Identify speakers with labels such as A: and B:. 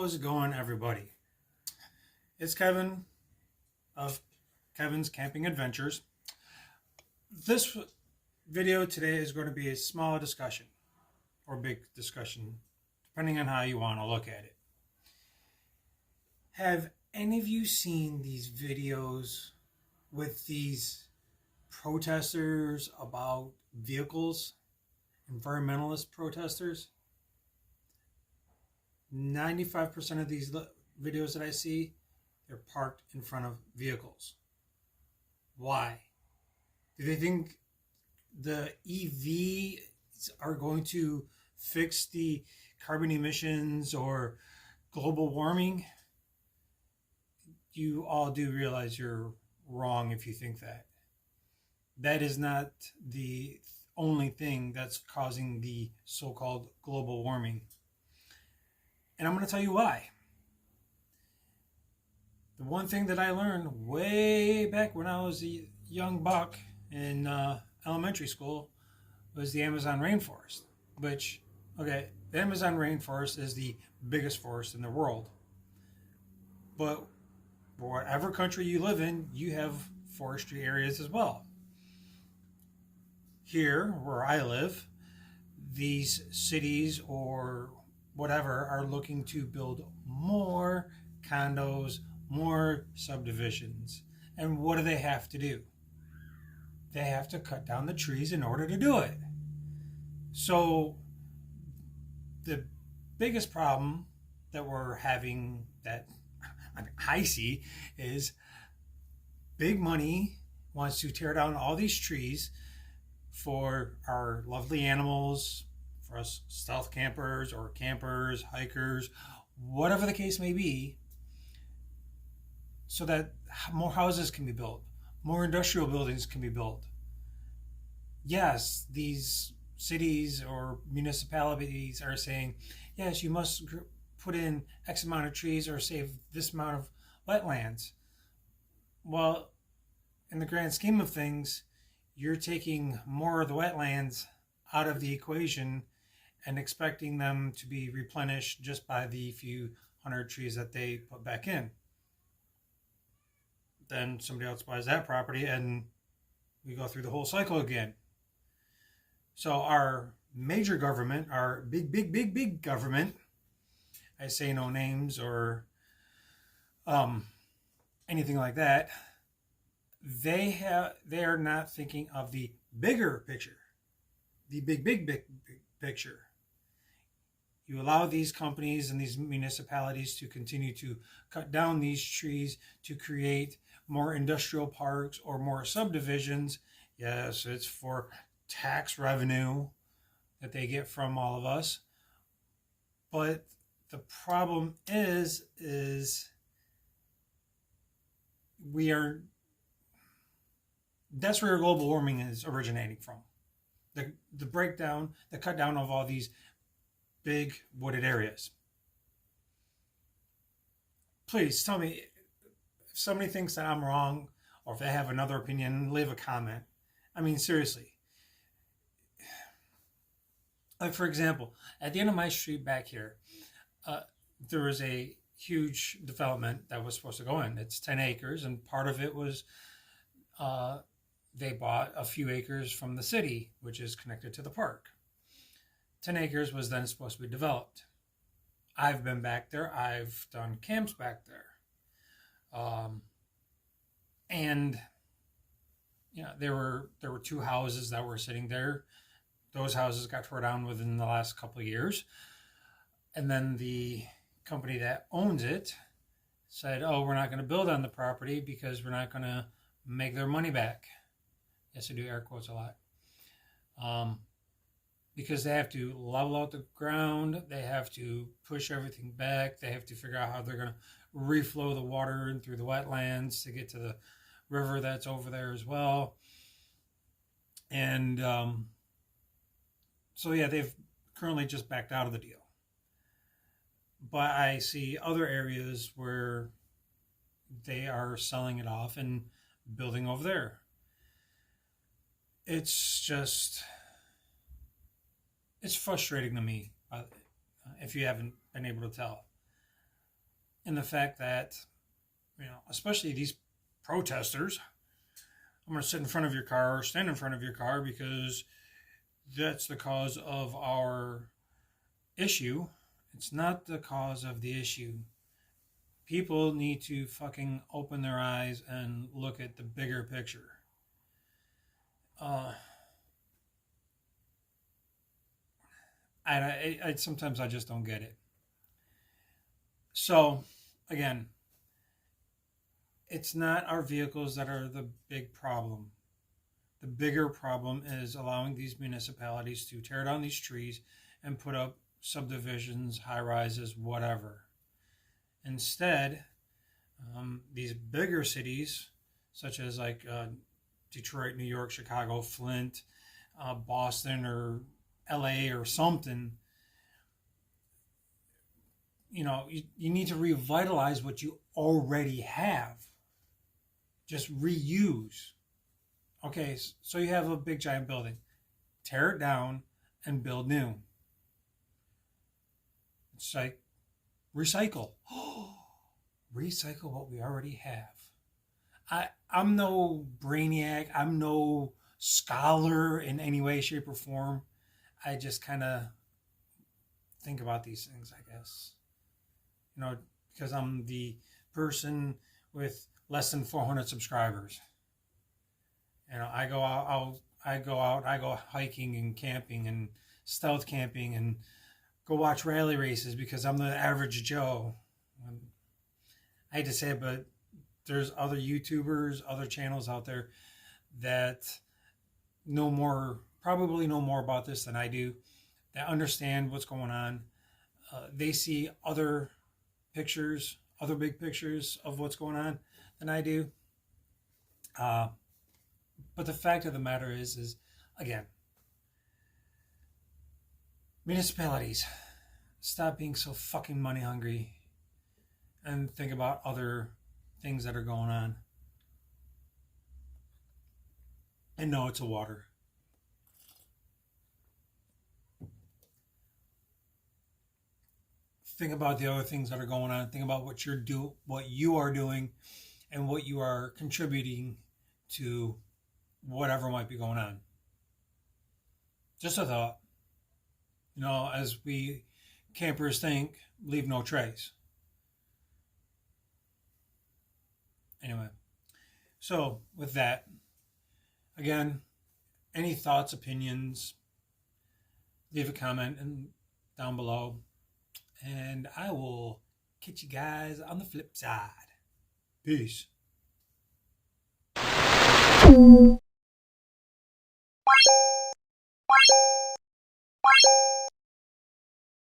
A: How's it going, everybody? It's Kevin of Kevin's Camping Adventures. This video today is going to be a small discussion or big discussion, depending on how you want to look at it. Have any of you seen these videos with these protesters about vehicles, environmentalist protesters? 95% of these videos that I see, they're parked in front of vehicles. Why? Do they think the EVs are going to fix the carbon emissions or global warming? You all do realize you're wrong if you think that. That is not the only thing that's causing the so-called global warming. And I'm going to tell you why. The one thing that I learned way back when I was a young buck in elementary school was the Amazon rainforest. The Amazon rainforest is the biggest forest in the world. But whatever country you live in, you have forestry areas as well. Here, where I live, these cities or whatever are looking to build more condos, more subdivisions. And what do they have to do? They have to cut down the trees in order to do it. So the biggest problem that we're having, that I see, is big money wants to tear down all these trees for our lovely animals, for us stealth campers or campers, hikers, whatever the case may be, so that more houses can be built, more industrial buildings can be built. Yes, these cities or municipalities are saying, yes, you must put in X amount of trees or save this amount of wetlands. Well, in the grand scheme of things, you're taking more of the wetlands out of the equation and expecting them to be replenished just by the few hundred trees that they put back in. Then somebody else buys that property and we go through the whole cycle again. So our major government, our big government, I say no names or anything like that, they are not thinking of the bigger picture, the big picture. You allow these companies and these municipalities to continue to cut down these trees to create more industrial parks or more subdivisions. Yes, it's for tax revenue that they get from all of us. But the problem is that's where global warming is originating from. The breakdown, the cut down of all these big wooded areas. Please tell me if somebody thinks that I'm wrong or if they have another opinion, leave a comment. I mean, seriously. Like, for example, at the end of my street back here, there was a huge development that was supposed to go in. It's 10 acres, and part of it was they bought a few acres from the city, which is connected to the park. 10 acres was then supposed to be developed. I've been back there. I've done camps back there. And there were two houses that were sitting there. Those houses got torn down within the last couple of years. And then the company that owns it said, oh, we're not going to build on the property because we're not going to make their money back. Yes, I do air quotes a lot. Because they have to level out the ground, they have to push everything back, they have to figure out how they're going to reflow the water in through the wetlands to get to the river that's over there as well. And they've currently just backed out of the deal. But I see other areas where they are selling it off and building over there. It's frustrating to me, if you haven't been able to tell. And the fact that, especially these protesters, I'm going to sit in front of your car, stand in front of your car because that's the cause of our issue. It's not the cause of the issue. People need to fucking open their eyes and look at the bigger picture. I sometimes I just don't get it. So, again, it's not our vehicles that are the big problem. The bigger problem is allowing these municipalities to tear down these trees and put up subdivisions, high rises, whatever. Instead, these bigger cities, such as like Detroit, New York, Chicago, Flint, Boston, or LA, or something, you need to revitalize what you already have. Just reuse. Okay, so you have a big giant building. Tear it down and build new. It's like recycle. Recycle what we already have. I'm no brainiac. I'm no scholar in any way, shape, or form. I just kind of think about these things, I guess. Because I'm the person with less than 400 subscribers. I go hiking and camping and stealth camping and go watch rally races because I'm the average Joe. I hate to say it, but there's other YouTubers, other channels out there that probably know more about this than I do, that understand what's going on. They see other big pictures of what's going on than I do. But the fact of the matter is again, municipalities, stop being so fucking money hungry and think about other things that are going on. And no, it's a water. Think about the other things that are going on. Think about what you are doing, and what you are contributing to whatever might be going on. Just a thought. As we campers think, leave no trace. Anyway, so with that, again, any thoughts, opinions, leave a comment down below. And I will catch you guys on the flip side. Peace.